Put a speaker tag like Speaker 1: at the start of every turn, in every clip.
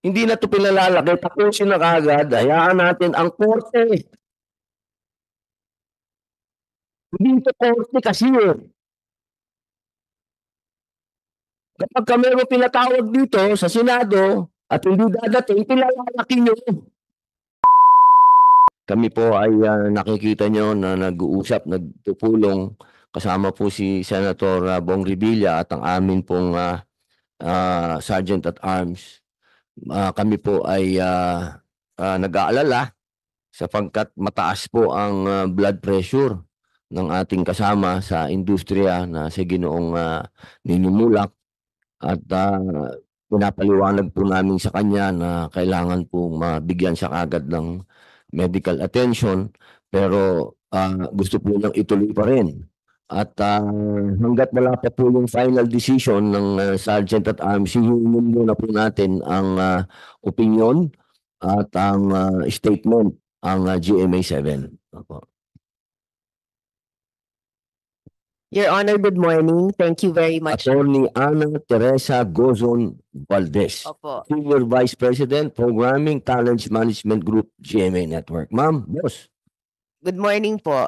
Speaker 1: Hindi na 'to pinalalaki, tapusin na kaagad, hayaan natin ang korte. Hindi ito korte kasi, eh. Kapagka merong pinatawag dito sa Senado at hindi dadating, pinalalaki niyo. Kami po ay, nakikita niyo na nag-uusap, nagpupulong kasama po si Senator, Bong Revilla at ang amin pong, Sergeant at Arms. Kami po ay, nag-aalala sapagkat mataas po ang, blood pressure ng ating kasama sa industriya na si Ginoong, Nino Mulak at, pinapaliwanag po namin sa kanya na kailangan pong mabigyan siya kaagad ng medical attention pero, gusto po niyang ituloy pa rin at, hangga't wala pa po yung final decision ng, Sergeant at Arms, hihingin muna po natin ang, opinyon at ang, statement ang, GMA7. Opo.
Speaker 2: Your Honor, good morning. Thank you very much.
Speaker 1: Attorney Ana Teresa Gozon Valdez,
Speaker 2: Opo.
Speaker 1: Senior Vice President, Programming Talents Management Group, GMA Network. Ma'am, boss.
Speaker 2: Good morning po.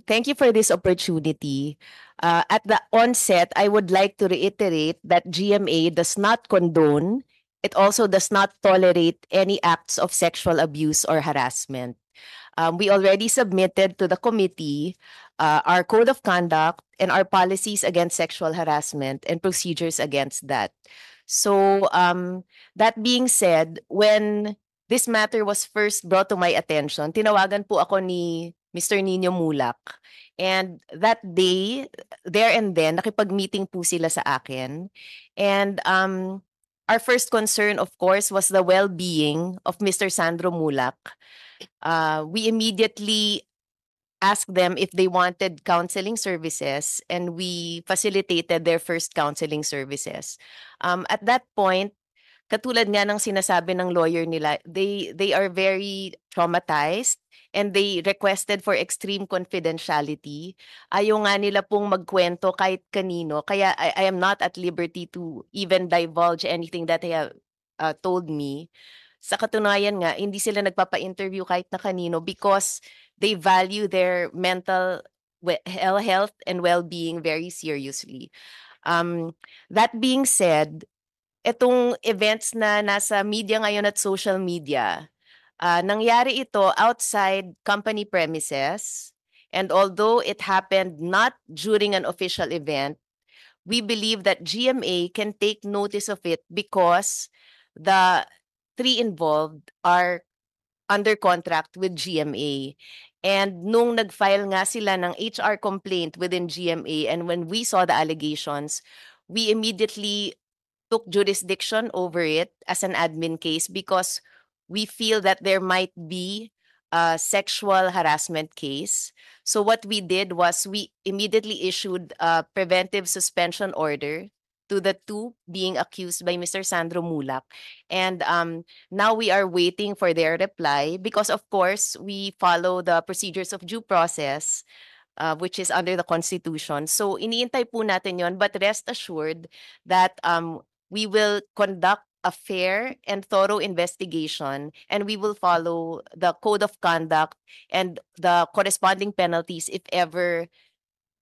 Speaker 2: Thank you for this opportunity. At the onset, I would like to reiterate that GMA does not condone, it also does not tolerate any acts of sexual abuse or harassment. We already submitted to the committee our code of conduct and our policies against sexual harassment and procedures against that. So that being said, when this matter was first brought to my attention, tinawagan po ako ni Mr. Nino Mulak. And that day, there and then, nakipag-meeting po sila sa akin. And our first concern, of course, was the well-being of Mr. Sandro Mulak. We immediately asked them if they wanted counseling services, and we facilitated their first counseling services. At that point, katulad nga ng sinasabi ng lawyer nila, they are very traumatized and they requested for extreme confidentiality. Ayaw nga nila pong magkwento kahit kanino, kaya I am not at liberty to even divulge anything that they have told me. Sa katunayan nga, hindi sila nagpapa-interview kahit na kanino because they value their mental health and well-being very seriously. That being said, itong events na nasa media ngayon at social media, nangyari ito outside company premises. And although it happened not during an official event, we believe that GMA can take notice of it because the three involved are under contract with GMA. And nung nag-file nga sila ng HR complaint within GMA, and when we saw the allegations, we immediately took jurisdiction over it as an admin case because we feel that there might be a sexual harassment case. So what we did was we immediately issued a preventive suspension order to the two being accused by Mr. Sandro Mulak. And now we are waiting for their reply because, of course, we follow the procedures of due process, which is under the Constitution. So iniintay po natin yon, but rest assured that we will conduct a fair and thorough investigation, and we will follow the code of conduct and the corresponding penalties if ever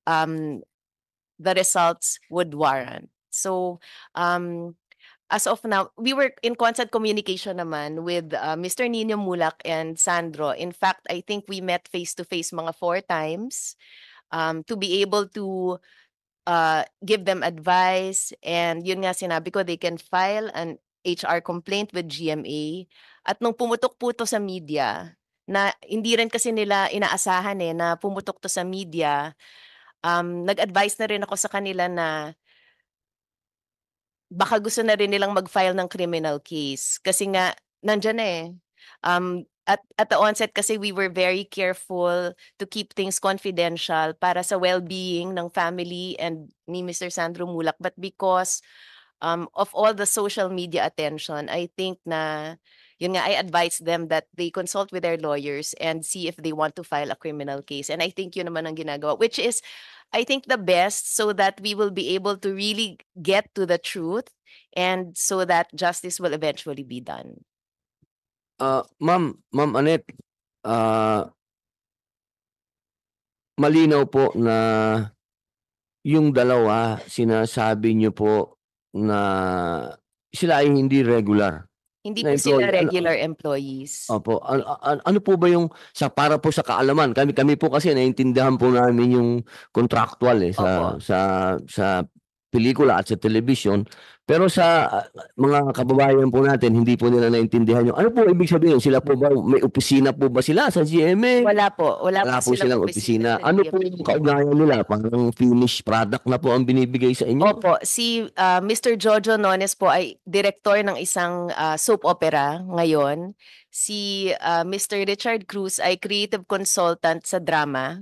Speaker 2: the results would warrant. So as of now, we were in constant communication naman with Mr. Nino Mulak and Sandro. In fact, I think we met face-to-face mga 4 times to be able to give them advice. And yun nga sinabi ko, they can file an HR complaint with GMA. At nung pumutok po to sa media, na hindi rin kasi nila inaasahan na pumutok to sa media, nag-advise na rin ako sa kanila na baka gusto na rin nilang mag-file ng criminal case. Kasi nga, nandyan at the onset kasi we were very careful to keep things confidential para sa well-being ng family and ni Mr. Sandro Mulak. But because of all the social media attention, I think na, yun nga, I advise them that they consult with their lawyers and see if they want to file a criminal case. And I think yun naman ang ginagawa, which is, I think, the best so that we will be able to really get to the truth and so that justice will eventually be done.
Speaker 1: Ma'am Annette, malinaw po na yung dalawa sinasabi niyo po na sila ay hindi regular
Speaker 2: Hindi
Speaker 1: na
Speaker 2: po sila
Speaker 1: employee.
Speaker 2: regular employees.
Speaker 1: Opo, ano po ba yung para po sa kaalaman, kami po kasi naiintindihan po namin yung contractual,
Speaker 2: Opo.
Speaker 1: sa pelikula at sa television. Pero sa mga kababayan po natin hindi po nila naintindihan yung ano po ibig sabihin, sila po ba may opisina po ba sila sa GMA?
Speaker 2: Wala po. Wala
Speaker 1: Wala
Speaker 2: po
Speaker 1: po
Speaker 2: silang
Speaker 1: silang
Speaker 2: opisina
Speaker 1: opisina.
Speaker 2: sa
Speaker 1: Ano po
Speaker 2: GMA.
Speaker 1: yung kaugnayan nila? Parang finished product na po ang binibigay sa inyo?
Speaker 2: Opo, si Mr. Jojo Nones po ay direktor ng isang soap opera ngayon. Si Mr. Richard Cruz ay creative consultant sa drama.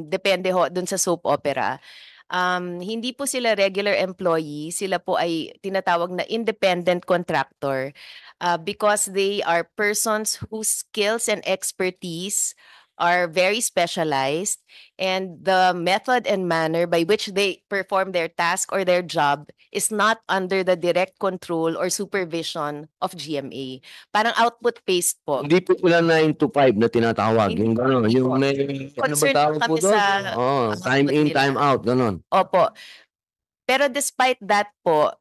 Speaker 2: Depende ho dun sa soap opera. Hindi po sila regular employee, sila po ay tinatawag na independent contractor because they are persons whose skills and expertise are very specialized, and the method and manner by which they perform their task or their job is not under the direct control or supervision of GMA. Parang output-based po.
Speaker 1: Hindi po sila 9 to 5 na tinatawag,
Speaker 2: Hindi
Speaker 1: yung
Speaker 2: po,
Speaker 1: gano'n,
Speaker 2: hindi
Speaker 1: yung
Speaker 2: po.
Speaker 1: may ano ba
Speaker 2: Concerned
Speaker 1: tawag po
Speaker 2: kami
Speaker 1: dun?
Speaker 2: sa
Speaker 1: Time
Speaker 2: output
Speaker 1: in,
Speaker 2: nila.
Speaker 1: time out, gano'n.
Speaker 2: Opo. Pero despite that po,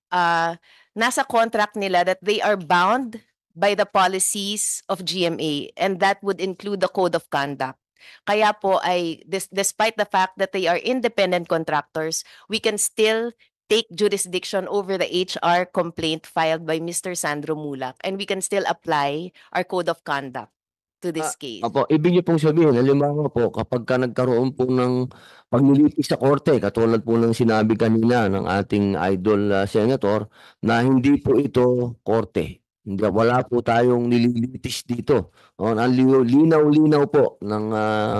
Speaker 2: nasa contract nila that they are bound by the policies of GMA, and that would include the code of conduct. Kaya po ay despite the fact that they are independent contractors, we can still take jurisdiction over the HR complaint filed by Mr. Sandro Mulak, and we can still apply our code of conduct to this case.
Speaker 1: Opo, ibig niyo pong sabihin, halimbawa po, kapagka nagkaroon po ng paglilitis sa korte, katulad po ng sinabi kanina ng ating idol senator, na hindi po ito korte. Hindi, wala po tayong nililitis dito. Ang linaw-linaw po ng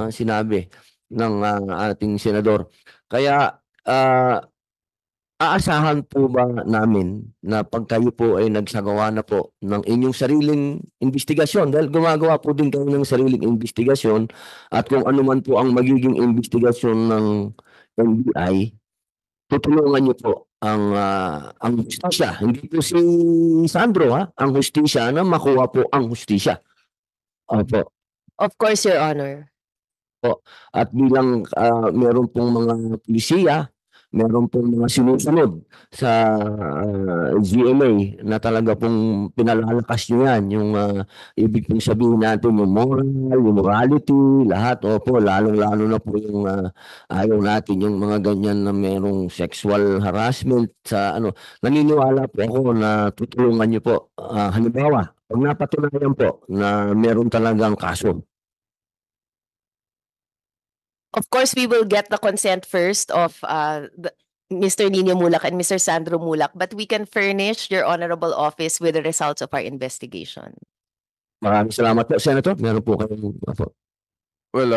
Speaker 1: sinabi ng ating senador. Kaya aasahan po ba namin na pag kayo po ay nagsagawa na po ng inyong sariling investigasyon, dahil gumagawa po din kayo ng sariling investigasyon, at kung ano man po ang magiging investigasyon ng NBI, tutulungan niyo po ang hustisya. Hindi po si Sandro, ang hustisya, na makuha po ang hustisya. Opo.
Speaker 2: Of course, Your Honor.
Speaker 1: At bilang meron pong mga pulisiya, meron pong mga sinusunod sa GMA na talaga pong pinalalakas nyo yan, yung ibig pong sabihin natin yung moral, yung morality, lahat. Opo, lalong-lalo na po yung ayaw natin yung mga ganyan na merong sexual harassment sa ano. Naniniwala po ako na tutulungan nyo po. Halimbawa, pag napatunayan po na meron talagang kaso,
Speaker 2: of course, we will get the consent first of Mr. Nino Mulak and Mr. Sandro Mulak, but we can furnish your honorable office with the results of our investigation.
Speaker 1: maraming salamat po, Senator. Meron po kayong
Speaker 3: Well,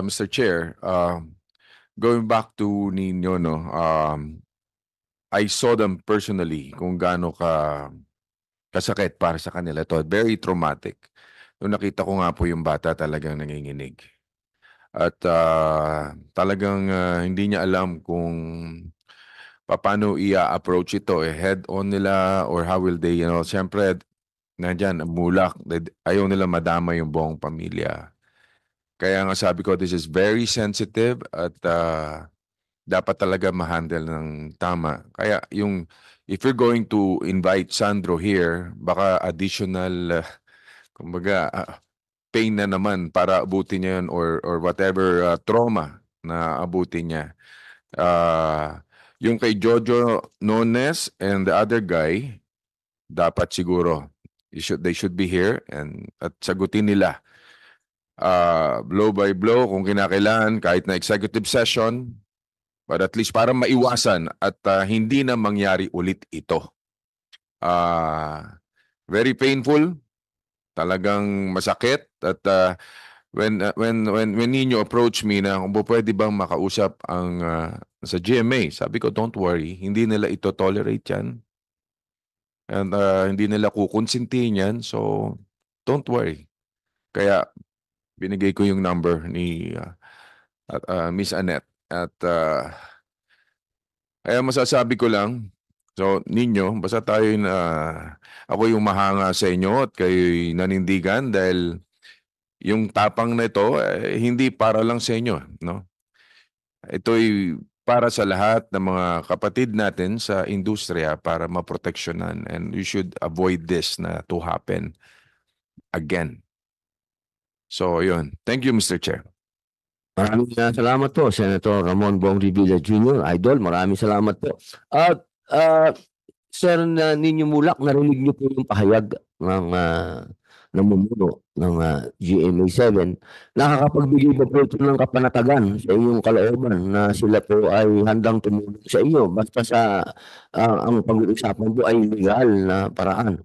Speaker 3: Mr. Chair, going back to Nino, no, I saw them personally kung gaano kasakit para sa kanila to. Very traumatic. Nung nakita ko nga po yung bata, talagang nanginginig. At talagang hindi niya alam kung paano i-approach ito, head-on nila or how will they, siyempre, nandyan, Mulak, ayaw nila madama yung buong pamilya. Kaya nga sabi ko, this is very sensitive at dapat talaga ma-handle ng tama. Kaya if you're going to invite Sandro here, baka additional, kumbaga, pain na naman para abutin niya yun or whatever trauma na abutin niya. Yung kay Jojo Nones and the other guy, dapat siguro they should be here at sagutin nila blow by blow kung kinakailangan, kahit na executive session, but at least para maiwasan at hindi na mangyari ulit ito. Very painful, talagang masakit, at when Nino approached me na kung pwede bang makausap ang sa GMA, sabi ko, don't worry, hindi nila ito tolerate yan. And hindi nila kukonsintihin yan, so don't worry. Kaya binigay ko yung number ni Miss Annette. At kaya masasabi ko lang, So ninyo, basta tayo na ako yung mahanga sa inyo at kayo'y nanindigan dahil yung tapang na ito hindi para lang sa inyo, no? Ito'y para sa lahat ng mga kapatid natin sa industriya para maproteksyonan, and we should avoid this na to happen again. So yun. Thank you, Mr. Chair.
Speaker 1: Maraming salamat po, Senator Ramon Bong Revilla Jr. Idol, maraming salamat po. At Sir Nino Mulak, narinig niyo po yung pahayag ng namumuno ng GMA7. Nakakapagbigay ba po ito ng kapanatagan sa inyong kalooban na sila po ay handang tumulong sa inyo basta sa ang pag-uusapan po ay legal na paraan?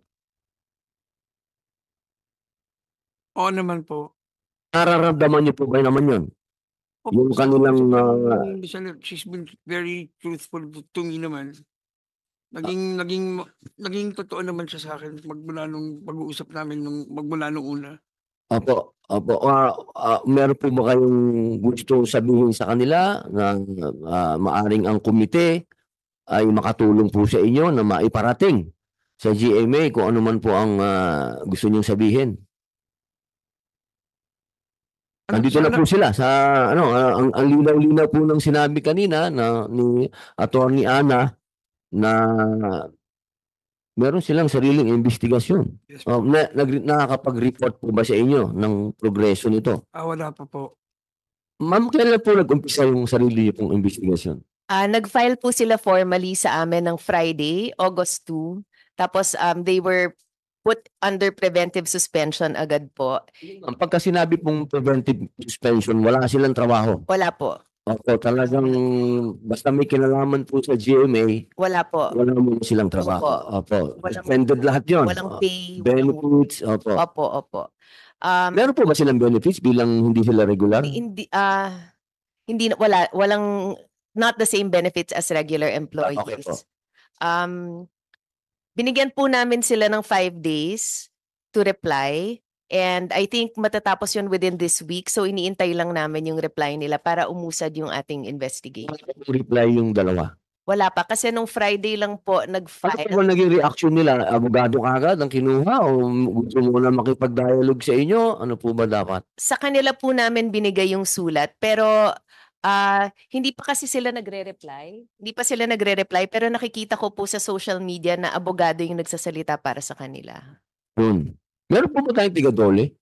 Speaker 4: Oo naman po.
Speaker 1: Nararamdaman niyo po ba naman yun? Yung kanilang
Speaker 4: She's been very truthful to me naman. Naging totoo naman siya sa akin magmula nung pag-uusap namin magmula nung una.
Speaker 1: Opo. Meron po ba kayong gusto sabihin sa kanila na maaring ang komite ay makatulong po sa inyo na maiparating sa GMA kung ano man po ang gusto niyong sabihin? Nandito na po sila sa ang linaw-linaw po ng sinabi kanina ni Attorney Ana na meron silang sariling investigasyon.
Speaker 4: Yes,
Speaker 1: Nakakapag-report po ba sa inyo ng progreso nito?
Speaker 4: wala pa po.
Speaker 1: Ma'am, kailan po nag-umpisa yung sarili niyo pong investigasyon?
Speaker 2: Nag-file po sila formally sa amin ng Friday, August 2. Tapos they were put under preventive suspension agad po.
Speaker 1: Ang pagka sinabi pong preventive suspension, wala silang trabaho.
Speaker 2: Wala po.
Speaker 1: Opo, talagang basta may kinalaman po sa GMA,
Speaker 2: Wala po.
Speaker 1: wala mo silang trabaho. Opo,
Speaker 2: Walang-
Speaker 1: suspended lahat yun.
Speaker 2: Walang pay.
Speaker 1: Benefits, opo.
Speaker 2: Opo.
Speaker 1: Meron po ba silang benefits bilang hindi sila regular?
Speaker 2: Walang not the same benefits as regular employees.
Speaker 1: Okay po.
Speaker 2: Binigyan po namin sila ng 5 days to reply, and I think matatapos yun within this week, so iniintay lang namin yung reply nila para umusad yung ating investigation.
Speaker 1: Ano reply yung dalawa?
Speaker 2: Wala pa kasi nung Friday lang po
Speaker 1: Ano
Speaker 2: nag-file.
Speaker 1: po ba naging reaction nila? Abogado kagad ang kinuha o gusto mo na makipag-dialogue sa inyo? Ano po ba dapat?
Speaker 2: Sa kanila po namin binigay yung sulat, pero hindi pa kasi sila nagre-reply. Hindi pa sila nagre-reply, pero nakikita ko po sa social media na abogado yung nagsasalita para sa kanila.
Speaker 1: Yun. Meron po ba tayong tigadole?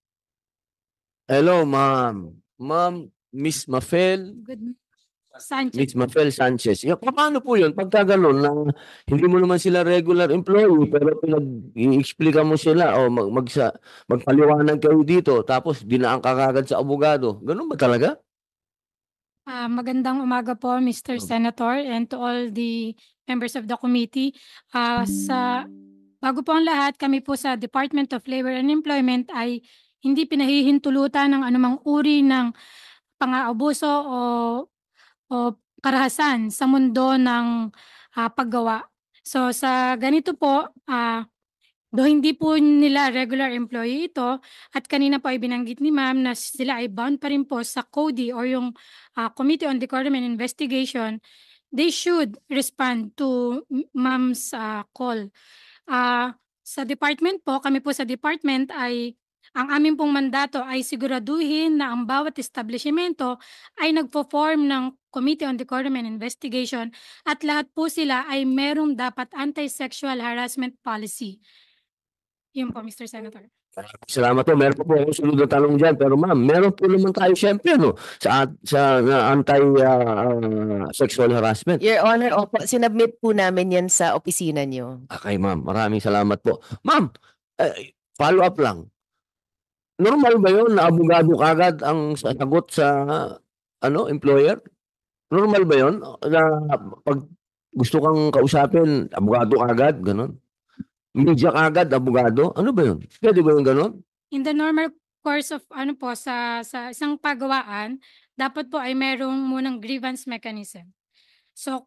Speaker 1: Hello, ma'am. Ma'am, Miss Mafel.
Speaker 5: Sanchez.
Speaker 1: Miss Mafel Sanchez. Paano po yun? Pagka ganun, na hindi mo naman sila regular employee, pero pinag-i-explica mo sila o magpaliwanag kayo dito, tapos dinaan ka kagad sa abogado. Ganun ba talaga?
Speaker 5: Magandang umaga po, Mr. Senator, and to all the members of the committee. Bago po ang lahat, kami po sa Department of Labor and Employment ay hindi pinahihintulutan ng anumang uri ng pang-aabuso o karahasan sa mundo ng paggawa. So sa ganito po, do hindi po nila regular employee ito, at kanina po ay binanggit ni ma'am na sila ay bound pa rin po sa CODI or yung Committee on Decorum and Investigation, they should respond to ma'am's call. Sa department po, kami po sa department ay ang aming pong mandato ay siguraduhin na ang bawat establishmento ay nagpo-form ng Committee on Decorum and Investigation at lahat po sila ay merong dapat anti-sexual harassment policy. Yun po, Mr. Senator.
Speaker 1: Salamat po. Meron po akong sunod na tanong dyan. Pero ma'am, meron po naman tayo siyempre sa anti-sexual harassment.
Speaker 2: Your Honor, opo, sinubmit po namin yan sa opisina nyo.
Speaker 1: Okay, ma'am. Maraming salamat po. Ma'am, follow up lang. Normal ba yun na abogado kagad ang sasagot sa employer? Normal ba yun na pag gusto kang kausapin, abogado kagad, ganun? Media kagad, abogado? Ano ba yun? Pwede ba yung ganun?
Speaker 5: In the normal course of sa isang pagawaan, dapat po ay merong munang grievance mechanism. So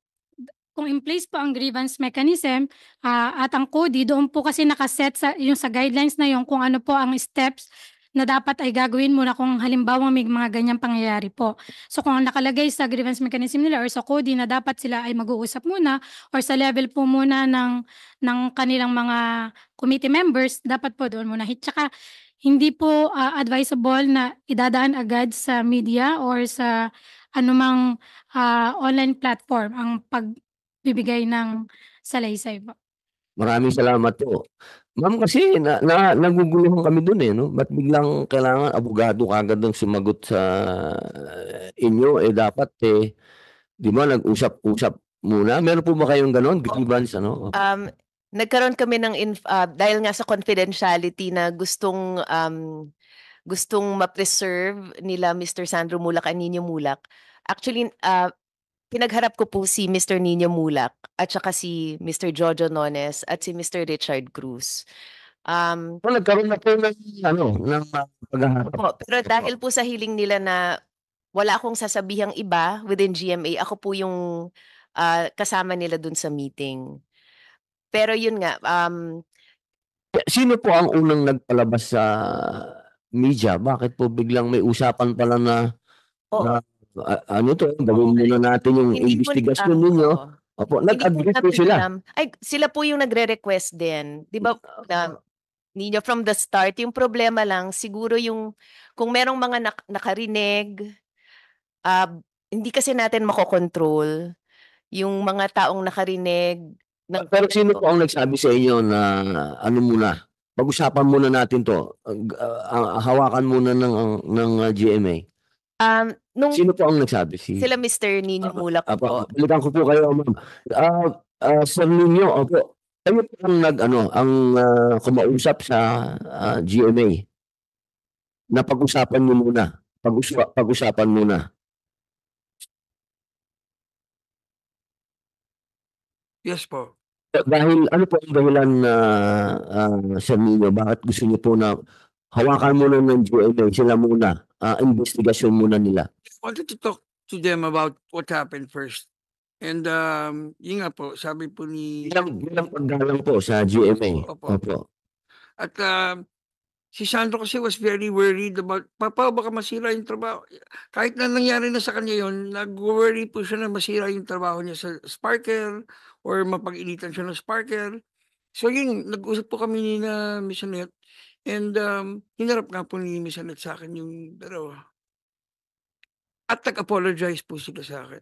Speaker 5: kung in place po ang grievance mechanism at ang CODI, doon po kasi nakaset sa guidelines na yung kung ano po ang steps na dapat ay gagawin muna kung halimbawa may mga ganyang pangyayari po. So kung ang nakalagay sa grievance mechanism nila or sa CODI na dapat sila ay mag-uusap muna or sa level po muna ng kanilang mga committee members, dapat po doon muna. Tsaka hindi po advisable na idadaan agad sa media or sa anumang online platform ang pagbibigay ng salaysay po.
Speaker 1: Maraming salamat po. Ma'am, kasi naguguluhan kami dun no? Ba't biglang kailangan abogado kaagad ang sumagot sa inyo? Dapat di ba nag-usap-usap muna? Meron po ba kayong ganon? Grievance, ano?
Speaker 2: Nagkaroon kami ng dahil nga sa confidentiality na gustong ma-preserve nila Mr. Sandro Mulak and Nino Mulak. Actually, pinagharap ko po si Mr. Nino Mulak at saka si Mr. Jojo Nones at si Mr. Richard Cruz.
Speaker 1: Nagkaroon na po ng paghaharap.
Speaker 2: Pero dahil po sa hiling nila na wala akong sasabihang iba within GMA, ako po yung kasama nila dun sa meeting. Pero yun nga,
Speaker 1: sino po ang unang nagpalabas sa media? Bakit po biglang may usapan pala na gawin muna natin yung investigasyon ninyo? Opo, nag-agree po sila.
Speaker 2: Sila po yung nagre-request din. Di ba, Nino, from the start, yung problema lang, siguro yung, kung merong mga nakarinig, hindi kasi natin makokontrol yung mga taong nakarinig.
Speaker 1: Pero sino po ang nagsabi sa inyo na muna, pag-usapan muna natin to, hawakan muna ng GMA? Sino po ang nagsabi?
Speaker 2: Sila Mr. Nino Mulak po.
Speaker 1: Balikan ko po kayo, ma'am. Sir Nino, opo, kayo po ang kumausap sa GMA na pag-usapan nyo muna. Pag-usapan muna.
Speaker 4: Yes po.
Speaker 1: Dahil ano po ang dahilan Sir Nino, bakit gusto niyo po na hawakan muna ng GMA, sila muna, investigasyon muna nila?
Speaker 4: I wanted to talk to them about what happened first. And yun nga po, sabi po ni...
Speaker 1: Bilang paggalang po sa GMA.
Speaker 4: Opo. At si Sandro kasi was very worried about, Papa, baka masira yung trabaho. Kahit na nangyari na sa kanya yun, nag-worry po siya na masira yung trabaho niya sa Sparker or mapag-initan siya ng Sparker. So yun, nag-usap po kami ni na Miss Annette. And hinarap nga po ni Miss Annette sa akin yung dalawa. At nag-apologize po sila sa akin.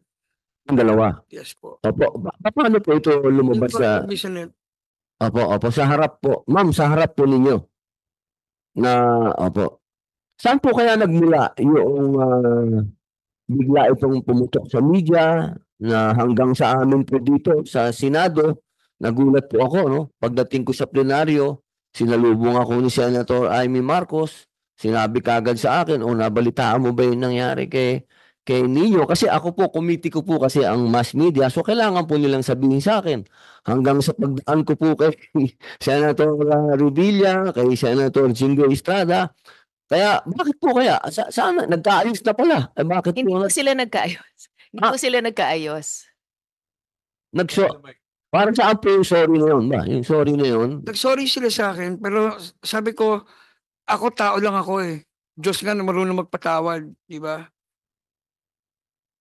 Speaker 1: Ang dalawa?
Speaker 4: Yes po.
Speaker 1: Opo. Paano po ito lumabas sa...
Speaker 4: Miss Annette.
Speaker 1: Opo. Sa harap po. Ma'am, sa harap po ninyo. Opo. Saan po kaya nagmula yung bigla itong pumutok sa media na hanggang sa amin po dito sa Senado? Nagulat po ako, no? Pagdating ko sa plenaryo, sinalubong ako ni Senator Amy Marcos. Sinabi kagad sa akin, nabalitaan mo ba yung nangyari kay Nino? Kasi ako po, committee ko po kasi ang mass media. So kailangan po nilang sabihin sa akin. Hanggang sa pagdaan ko po kay Senator Revilla, kay Senator Jingo Estrada. Kaya bakit po kaya? Sana nagkaayos na pala. Bakit
Speaker 2: Hindi
Speaker 1: po
Speaker 2: po sila nagkaayos. Hindi po sila nagkaayos.
Speaker 1: Parang saan po yung sorry na yun ba? Yung sorry na yun?
Speaker 4: Nag-sorry sila sa akin, pero sabi ko, ako tao lang ako eh. Diyos nga na marunong magpatawad, di ba?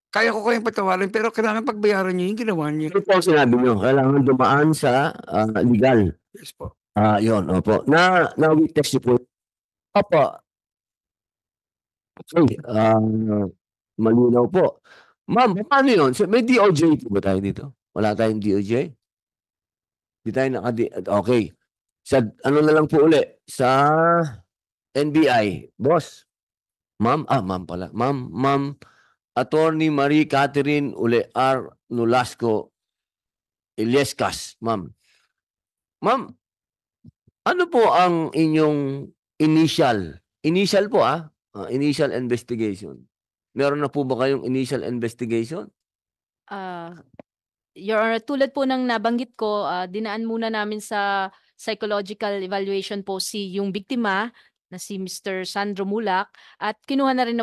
Speaker 4: Kaya ko kayong patawarin, pero kailangan pagbayaran niyo yung ginawa niyo.
Speaker 1: Ito po ang sinabi nyo, kailangan dumaan sa legal.
Speaker 4: Yes po.
Speaker 1: Yun, opo. Na-witness niyo po. Opo. Okay, malinaw po. Ma'am, paano yun? May DOJ po ba tayo dito? Wala tayong DOJ? Di tayo okay. Sa na lang po uli? Sa NBI. Boss. Ma'am? Ma'am pala. Ma'am Attorney Marie Catherine R. Nolasco Illescas. Ma'am. Ma'am, ano po ang inyong initial po initial investigation? Meron na po ba kayong initial investigation?
Speaker 6: Your Honor, tulad po ng nabanggit ko, dinaan muna namin sa psychological evaluation po yung biktima na si Mr. Sandro Mulak at kinuha na rin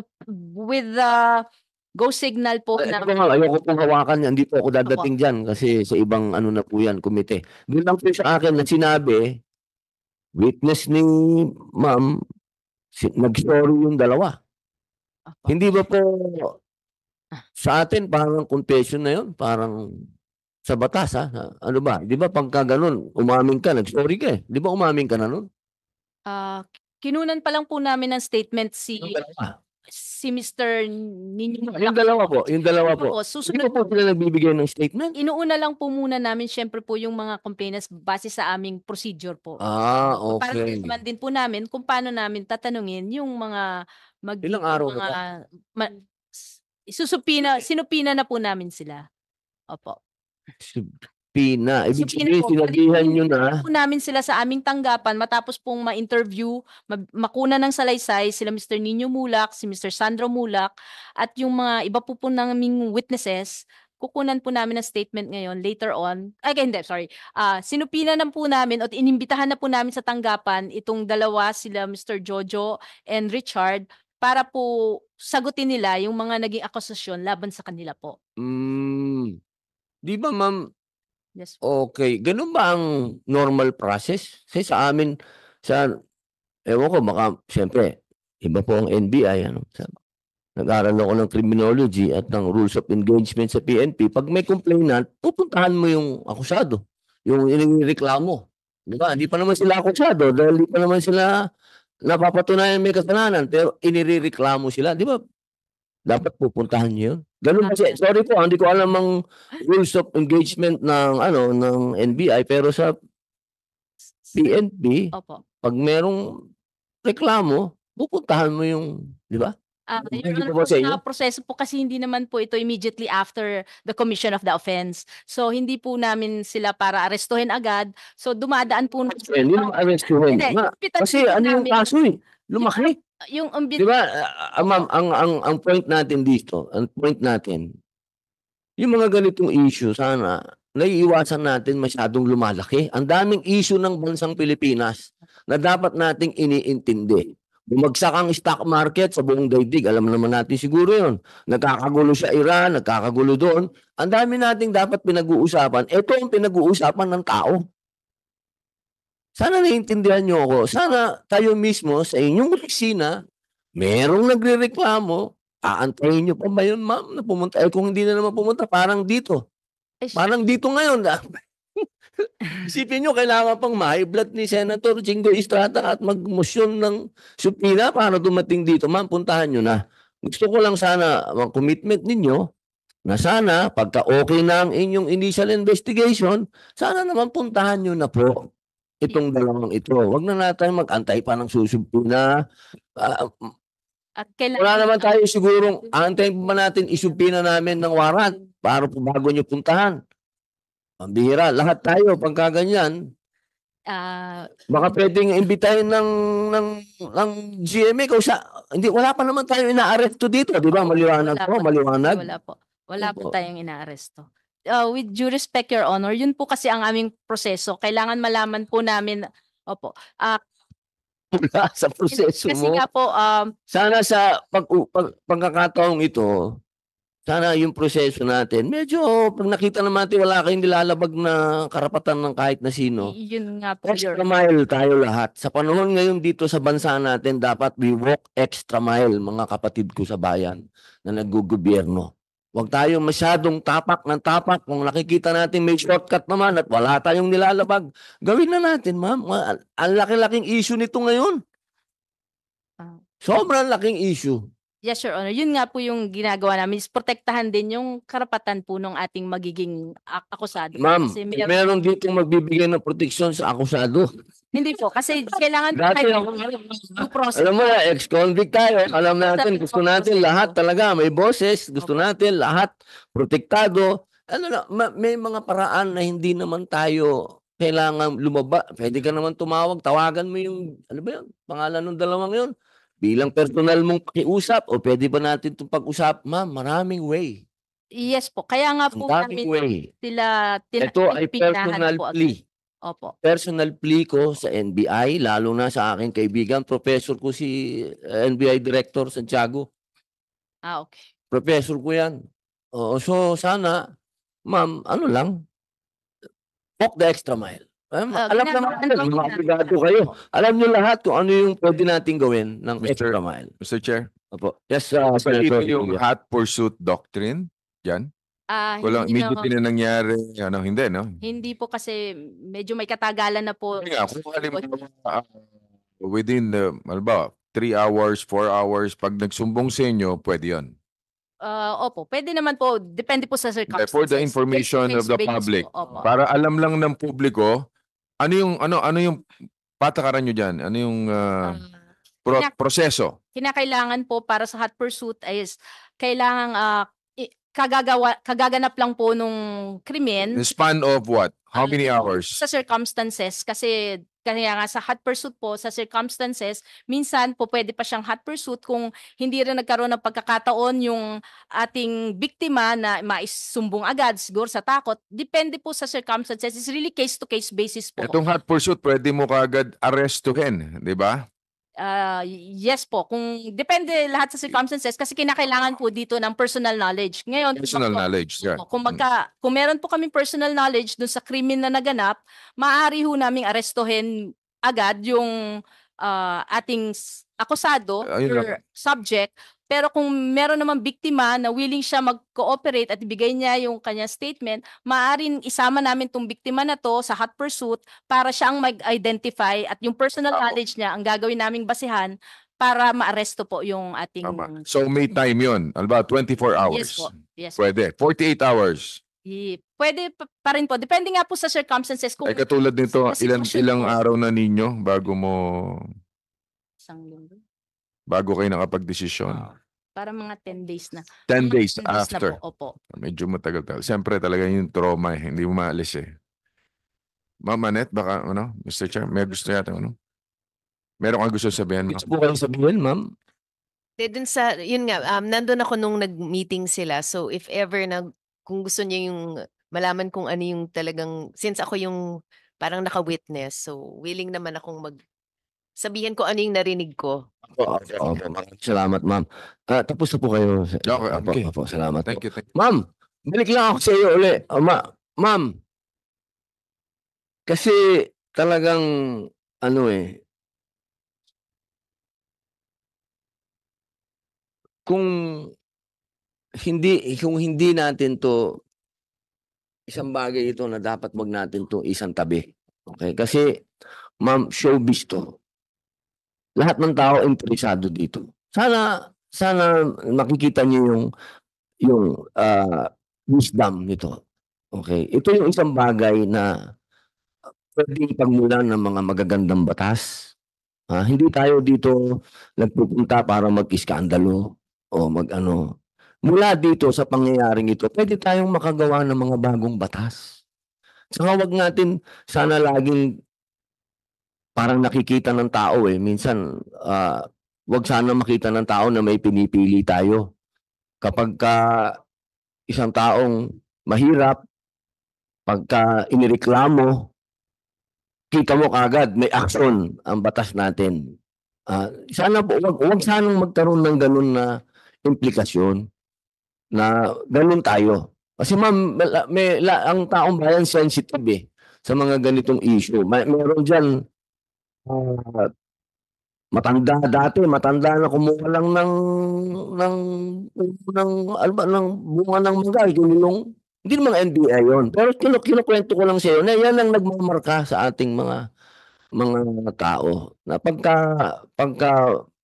Speaker 6: with the go signal po na...
Speaker 1: Ayoko pong hawakan yan. Hindi po ako dadating dyan kasi sa ibang na po yan, komite. Doon lang po sa akin na sinabi, witness ni ma'am, nag-sorry yung dalawa.
Speaker 6: Opo.
Speaker 1: Hindi ba po sa atin parang confession na yun? Parang sa batas, ha? Ano ba? Di ba pagka ganun, umamin ka, nag-sorry ka eh. Di ba umamin ka na nun?
Speaker 6: Kinunan pa lang po namin ng statement
Speaker 1: Yung dalawa.
Speaker 6: si Mr. Nino
Speaker 1: Yung dalawa po. Yung dalawa po.
Speaker 6: Opo,
Speaker 1: Hindi
Speaker 6: susunod
Speaker 1: pa po sila nagbibigay ng statement?
Speaker 6: Inuuna lang po muna namin syempre po yung mga complainants base sa aming procedure po. Para
Speaker 1: Okay.
Speaker 6: naman din po namin kung paano namin tatanungin yung mga
Speaker 1: Ilang araw na
Speaker 6: mga
Speaker 1: po?
Speaker 6: sinupina na po namin sila. Opo.
Speaker 1: Pina. Ibig
Speaker 6: Subpina
Speaker 1: sabihin,
Speaker 6: po,
Speaker 1: sinabihan nyo na.
Speaker 6: po namin sila sa aming tanggapan matapos pong ma-interview, makuna ng salaysay sila Mr. Nino Mulak, si Mr. Sandro Mulak at yung mga iba po naming witnesses. Kukunan po namin ng statement ngayon later on. Hindi, sorry. Sinupina na po namin at inimbitahan na po namin sa tanggapan itong dalawa sila Mr. Jojo and Richard para po sagutin nila yung mga naging akusasyon laban sa kanila po.
Speaker 1: Di ba, ma'am?
Speaker 6: Yes.
Speaker 1: Okay. Ganun ba ang normal process? Kasi sa amin, ewan ko, baka, siyempre, iba po ang NBI. Nag-aral ako ng criminology at ng rules of engagement sa PNP. Pag may complainant, pupuntahan mo yung akusado, yung inireklamo. Di ba? Hindi pa naman sila akusado dahil hindi pa naman sila napapatunayan may kasalanan, pero inireklamo sila. Di ba? Dapat pupuntahan niyo yun. Ganun kasi, sorry po, hindi ko alam ang rules of engagement ng NBI, pero sa PNP,
Speaker 6: Opo.
Speaker 1: pag merong reklamo, pupuntahan mo yung, di ba?
Speaker 6: Yung proseso po kasi hindi naman po ito immediately after the commission of the offense. So hindi po namin sila para arestuhin agad. So dumadaan po
Speaker 1: Hindi naman arrestuhin. Kasi ano yung kaso eh? Lumaki.
Speaker 6: yung
Speaker 1: Di ba, ma'am, ang point natin dito, yung mga ganitong issue, sana, naiiwasan natin masyadong lumalaki. Ang daming issue ng bansang Pilipinas na dapat nating iniintindi. Bumagsak ang stock market sa buong daigdig. Alam naman natin siguro yun. Nagkakagulo sa Iran, nagkakagulo doon. Ang dami nating dapat pinag-uusapan. Ito ang pinag-uusapan ng tao. Sana naiintindihan nyo ako. Sana kayo mismo sa inyong opisina, merong nagrereklamo, aantayin nyo pa ba yun, ma'am, na pumunta? Kung hindi na naman pumunta, parang dito. Parang dito ngayon. Isipin nyo, kailangan pang ma-blood ni Senator Jingo Estrada at mag-motion ng subpoena para dumating dito. Ma'am, puntahan nyo na. Gusto ko lang sana, ang commitment ninyo, na sana, pagka okay na ang inyong initial investigation, sana naman puntahan nyo na po itong dalawang ito. Huwag na natin mag-antay pa ng susubpoena. Wala naman tayo sigurong antayin pa natin isubpoena namin ng warrant para po bago nyo puntahan. Ang bihira, lahat tayo pagka ganyan. Baka pwedeng imbitahin ng GMA hindi, wala pa naman tayo inaaresto dito, di ba? Maliwanag po, maliwanag.
Speaker 6: Wala po tayong inaaresto. With due respect, Your Honor, yun po kasi ang aming proseso. Kailangan malaman po namin, opo.
Speaker 1: Wala sa proseso
Speaker 6: Kasi
Speaker 1: mo.
Speaker 6: nga po,
Speaker 1: sana sa pagkakataong ito, sana yung proseso natin, medyo pag nakita naman natin wala kayong nilalabag na karapatan ng kahit na sino.
Speaker 6: Yun nga po,
Speaker 1: Extra mile tayo lahat. Sa panahon ngayon dito sa bansa natin, dapat we walk extra mile, mga kapatid ko sa bayan na naggugobyerno. Huwag tayong masyadong tapak ng tapak. Kung nakikita natin may shortcut naman at wala tayong nilalabag, gawin na natin, ma'am. Ang laki-laking issue nito ngayon. Sobrang laking issue.
Speaker 6: Yes, Your Honor. Yun nga po yung ginagawa namin is protektahan din yung karapatan po ng ating magiging akusado.
Speaker 1: Ma'am,
Speaker 6: Kasi
Speaker 1: meron dito magbibigay ng proteksyon sa akusado.
Speaker 6: Hindi po, kasi kailangan
Speaker 1: Dati
Speaker 6: due process.
Speaker 1: alam mo na, ex-convict tayo. Alam natin, gusto natin lahat talaga. May boses, gusto natin lahat protektado. May mga paraan na hindi naman tayo kailangan lumaba. Pwede ka naman tumawag, tawagan mo yung, ano ba yun, pangalan ng dalawang yun. Bilang personal mong pakiusap o pwede ba natin itong pag-usap? Ma'am, maraming way.
Speaker 6: Yes po. Kaya nga po
Speaker 1: Maraming way.
Speaker 6: sila
Speaker 1: Ito ay personal plea.
Speaker 6: Opo.
Speaker 1: Personal plea ko sa NBI, lalo na sa aking kaibigan, professor ko si NBI Director Santiago.
Speaker 6: Okay.
Speaker 1: Professor ko yan. So sana, ma'am, walk the extra mile. Alam naman
Speaker 6: ginagawa
Speaker 1: natin,
Speaker 6: namin
Speaker 1: mga
Speaker 6: natin.
Speaker 1: abogado kayo. Alam niyo lahat kung ano yung pwede nating gawin ng
Speaker 3: Mr.
Speaker 1: extra mile.
Speaker 3: Mr. Chair,
Speaker 1: Opo. Yes,
Speaker 3: ba
Speaker 1: Senator
Speaker 3: ito yung
Speaker 1: Revilla.
Speaker 3: hot pursuit doctrine? Yan? Walang
Speaker 6: Hindi na,
Speaker 3: immediately na nangyari, hindi, no?
Speaker 6: hindi po kasi medyo may katagalan na po.
Speaker 3: Hindi nga, kung halimbawa, within the, ba, 3 hours, 4 hours, pag nagsumbong sa inyo, pwede yun.
Speaker 6: Opo, pwede naman po, depende po sa circumstances.
Speaker 3: For the information of
Speaker 6: Case-to-case
Speaker 3: the
Speaker 6: basis
Speaker 3: public,
Speaker 6: po, opo.
Speaker 3: para alam lang ng publiko, ano yung patakaran nyo dyan? Ano yung
Speaker 6: Kina-
Speaker 3: proseso?
Speaker 6: Kinakailangan po para sa hot pursuit is kailangan kagaganap lang po nung krimen
Speaker 3: The span of what? How many hours?
Speaker 6: sa circumstances kasi kaya nga sa hot pursuit po sa circumstances minsan po pwede pa siyang hot pursuit kung hindi rin nagkaroon ng pagkakataon yung ating biktima na maisumbong agad siguro sa takot depende po sa circumstances. It's really case to case basis po.
Speaker 3: Itong hot pursuit, pwede mo kaagad arrestuhin, di ba?
Speaker 6: Yes po, kung depende lahat sa circumstances kasi kinakailangan po dito ng personal knowledge. Ngayon,
Speaker 3: Personal knowledge, yeah.
Speaker 6: kung meron po kaming personal knowledge dun sa krimen na naganap, maaari ho naming arestuhin agad yung ating akusado
Speaker 3: Ayun lang.
Speaker 6: or subject. Pero kung meron naman biktima na willing siya mag-cooperate at ibigay niya yung kanya statement, maaaring isama namin tong biktima na to sa hot pursuit para siya ang mag-identify at yung personal knowledge niya ang gagawin naming basihan para maaresto po yung ating...
Speaker 3: Tama. So may time yun. About 24 hours.
Speaker 6: Yes po. Yes po.
Speaker 3: Pwede. 48 hours.
Speaker 6: Pwede pa rin po. Depende nga po sa circumstances. Kung
Speaker 3: Ay katulad nito,
Speaker 6: sa sitwasyon
Speaker 3: ilang
Speaker 6: po.
Speaker 3: araw na ninyo
Speaker 6: Isang linggo.
Speaker 3: bago kayo nakapag-desisyon?
Speaker 6: Para mga 10 days na.
Speaker 3: 10
Speaker 6: Mga
Speaker 3: days
Speaker 6: 10 na
Speaker 3: after.
Speaker 6: po, opo.
Speaker 3: Medyo matagal. Siyempre talaga yung trauma hindi mo maalis eh. Ma'am Annette, baka Mr. Chair, may gusto yata meron kang gusto sabihin, ma'am?
Speaker 1: Gusto po kayong sabihin, ma'am?
Speaker 2: Dun sa, yun nga, nandun ako nung nag-meeting sila. So if ever kung gusto niya yung malaman kung ano yung talagang, since ako yung parang naka-witness, so willing naman akong sabihin ko ano yung narinig ko.
Speaker 1: Opo. Maraming salamat, ma'am. Tapos na po kayo.
Speaker 3: Okay.
Speaker 1: Opo, salamat
Speaker 3: Thank
Speaker 1: po.
Speaker 3: you.
Speaker 1: Ma'am, balik lang ako sa iyo uli. Ma'am, kasi talagang kung hindi natin to isang bagay ito na dapat wag natin to isang tabi. Okay? Kasi ma'am, showbiz to. Lahat ng tao interesado dito. Sana makikita niyo yung wisdom nito. Okay? Ito yung isang bagay na pwedeng pagmulan ng mga magagandang batas. Hindi tayo dito nagpupunta para mag-iskandalo o Mula dito sa pangyayaring ito, pwede tayong makagawa ng mga bagong batas. Saka wag natin sana laging parang nakikita ng tao minsan wag sana makita ng tao na may pinipili tayo. Kapag isang taong mahirap, pagka inireklamo, kita mo kaagad may action ang batas natin. Sana po wag sanang magkaroon ng ganun na implikasyon na ganun tayo. Kasi ma'am, ang taong bayan sensitive sa mga ganitong issue. Meron diyan matanda na kumuha lang ng bunga ng mangga, kinulong. Hindi naman NBI yun. Pero kinukwento ko lang sa iyo na yan ang nagmamarka sa ating mga tao. Na pagka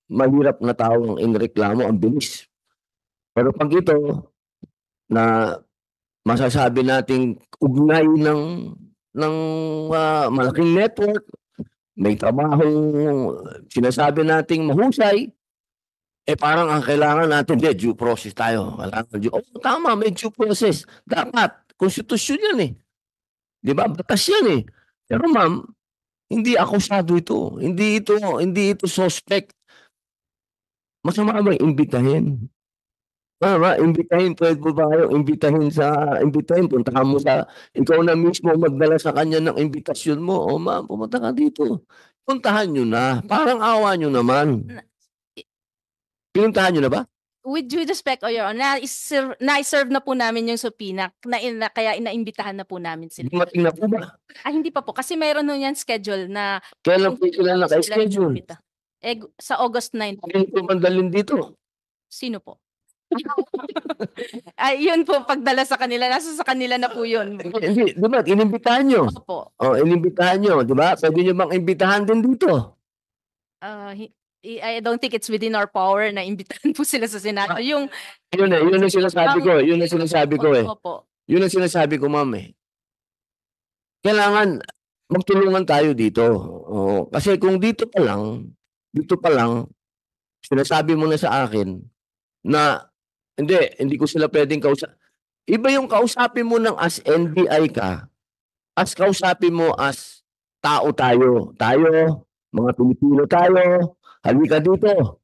Speaker 1: mahirap na tao ang inireklamo, ang bilis. Pero pag ito na masasabi nating ugnay ng malaking network, may trabaho, sinasabi nating mahusay, parang ang kailangan natin, due process tayo. Tama, may due process. Dapat, konstitusyon yan Di ba? Batas yan Pero ma'am, hindi akusado ito. Hindi ito suspect. Masama ba imbitahin? Imbitahin, pwede mo ba kayo imbitahin, puntahan mo ikaw na mismo magdala sa kanya ng imbitasyon mo. Ma'am, pumunta ka dito. Puntahan nyo na. Parang awa nyo naman. Pinuntahan nyo na ba?
Speaker 6: with due respect, Your Honor, na-serve na po namin yung subpoena, kaya inaimbitahan na po namin sila.
Speaker 1: Dumating na po ba?
Speaker 6: Hindi pa po, kasi mayroon nun yan schedule na
Speaker 1: Kailan po sila
Speaker 6: sila
Speaker 1: naka-schedule?
Speaker 6: imbita. Sa August 9 po.
Speaker 1: Hindi po mandalin dito.
Speaker 6: Sino po? Yun po, pagdala sa kanila, nasa sa kanila na po yun.
Speaker 1: Hindi, di ba? Inimbitahan nyo.
Speaker 6: Opo.
Speaker 1: Inimbitahan nyo, di ba? Pwede nyo bang imbitahan din dito?
Speaker 6: I don't think it's within our power na imbitahan po sila sa Senado. Yung
Speaker 1: Yun ang sinasabi ko. Yun ang sinasabi ko eh.
Speaker 6: Opo.
Speaker 1: Yun ang sinasabi ko, ma'am eh. Kailangan magtulungan tayo dito. Oo. Kasi kung dito pa lang, sinasabi mo na sa akin na hindi ko sila pwedeng kausap. Iba yung kausapin mo ng as NBI ka, as kausapin mo as tao tayo. Tayo, mga Pilipino tayo, halika dito.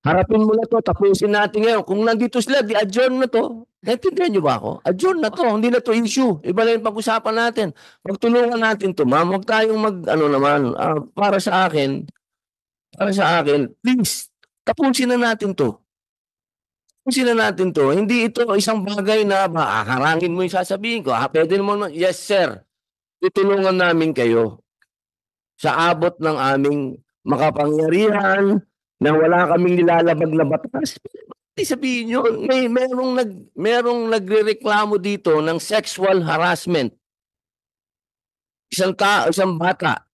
Speaker 1: Harapin mo na to, tapusin natin ngayon. Kung nandito sila, di-adjourn na to. Naintindihan niyo ba ako? Adjourn na to, hindi na to issue. Iba na yung pag-usapan natin. Magtulungan natin to, ma'am. Huwag tayong para sa akin, please, tapusin na natin to. Hindi ito isang bagay na harangin mo yung sasabihin ko. Pwede naman, yes sir, tutulungan namin kayo sa abot ng aming makapangyarihan na wala kaming nilalabag na batas. Hindi sabihin nyo, merong nagrereklamo dito ng sexual harassment. Isang bata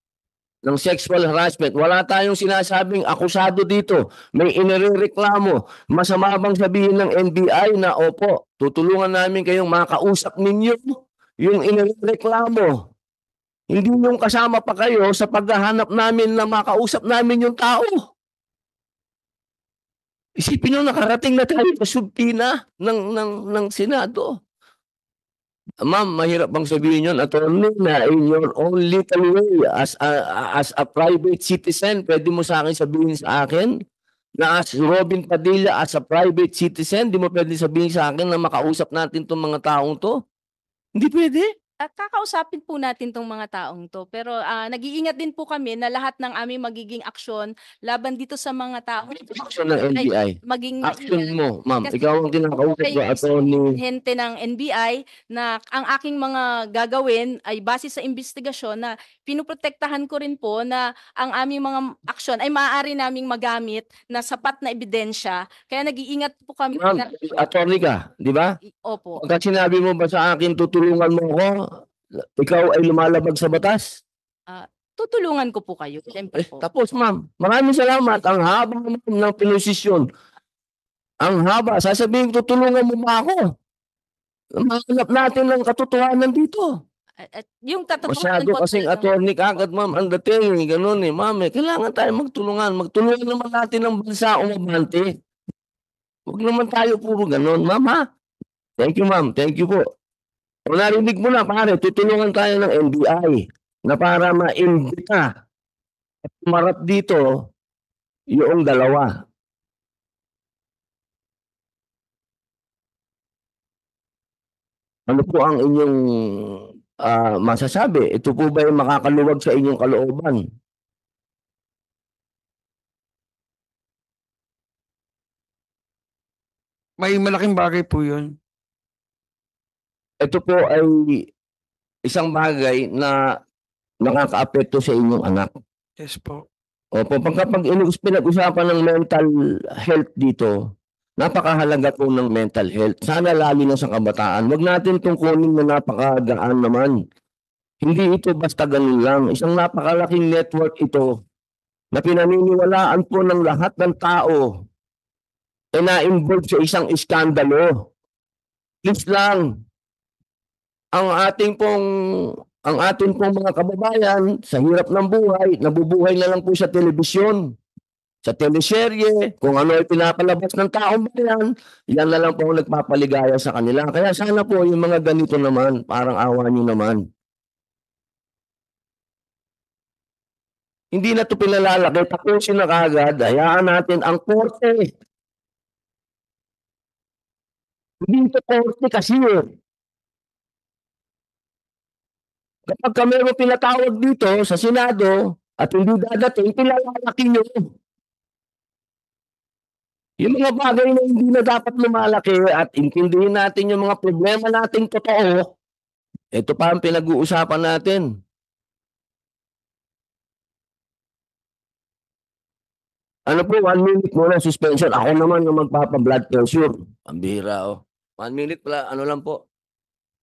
Speaker 1: ng sexual harassment. Wala tayong sinasabing akusado dito. May inireklamo. Masama bang sabihin ng NBI na opo, tutulungan namin kayong makausap ninyo yung inireklamo. Hindi yung kasama pa kayo sa paghahanap namin na makausap namin yung tao. Isipin nyo, nakarating na tayo sa subpoena ng Senado. Ma'am, mahirap bang sabihin yun, attorney, na in your own little way, as a private citizen, pwede mo sa akin sabihin sa akin, na as Robin Padilla, as a private citizen, di mo pwede sabihin sa akin na makausap natin itong mga taong to? Hindi pwede.
Speaker 6: Kakausapin po natin tong mga taong to, pero nag-iingat din po kami na lahat ng aming magiging aksyon laban dito sa mga taong
Speaker 1: Action ng NBI.
Speaker 6: maging
Speaker 1: Action
Speaker 6: maingat.
Speaker 1: mo, ma'am.
Speaker 6: Kasi
Speaker 1: Ikaw ang kinakausap ko, attorney.
Speaker 6: hente ng NBI na ang aking mga gagawin ay base sa investigasyon na pinuprotektahan ko rin po na ang aming mga aksyon ay maaari naming magamit na sapat na ebidensya. Kaya nag-iingat po kami.
Speaker 1: Ma'am, attorney ka, di ba?
Speaker 6: Opo.
Speaker 1: Pagka sinabi mo ba sa akin, tutulungan mo ko, ikaw ay lumalabag sa batas?
Speaker 6: Tutulungan ko po kayo. Siyempre po.
Speaker 1: Tapos ma'am, maraming salamat. Ang haba ma'am ng pinosisyon. Ang haba. Sasabihin, tutulungan mo ba ako? Mahanap natin ng katotohanan dito.
Speaker 6: At yung tatapunan
Speaker 1: Masyado kasing attorney kagad ma'am. Ang dating, ganun eh. Ma'am, kailangan tayo magtulungan. Magtulungan naman natin ng bansa umabante. Huwag naman tayo puro ganun, ma'am ha? Thank you ma'am. Thank you po. O narinig mo na pare, tutulungan tayo ng NBI na para ma-imbita at marap dito yung dalawa. Ano po ang inyong masasabi? Ito po ba yung makakaluwag sa inyong kalooban?
Speaker 4: May malaking bagay po yun.
Speaker 1: Ito po ay isang bagay na nakakaapekto sa inyong anak.
Speaker 4: Yes po.
Speaker 1: Opo, pinag-usapan ng mental health dito, napakahalaga po ng mental health. Sana lalo na sa kabataan. Huwag natin tungkulin na napakagaan naman. Hindi ito basta ganun lang. Isang napakalaking network ito na pinaniniwalaan po ng lahat ng tao na-involved sa isang iskandalo. Please lang, ang ating pong mga kababayan sa hirap ng buhay, nabubuhay na lang po sa telebisyon, sa teleserye, kung ano ay pinapalabas ng taong bayan, yan na lang po ang nagpapaligaya sa kanila. Kaya sana po yung mga ganito naman, parang awa nyo naman. Hindi na ito pinalalaki, tapusin na kagad, hayaan natin ang korte. Hindi ito korte kasi kapag kami mo pinatawag dito sa Senado at hindi dadating, pinalalaki nyo. Yung mga bagay na hindi na dapat lumalaki at intindihin natin yung mga problema nating totoo, ito pa ang pinag-uusapan natin. Ano po, 1 minute muna suspension. Ako naman yung magpapa-blood pressure. Ang bihira, oh. 1 minute pala, ano lang po.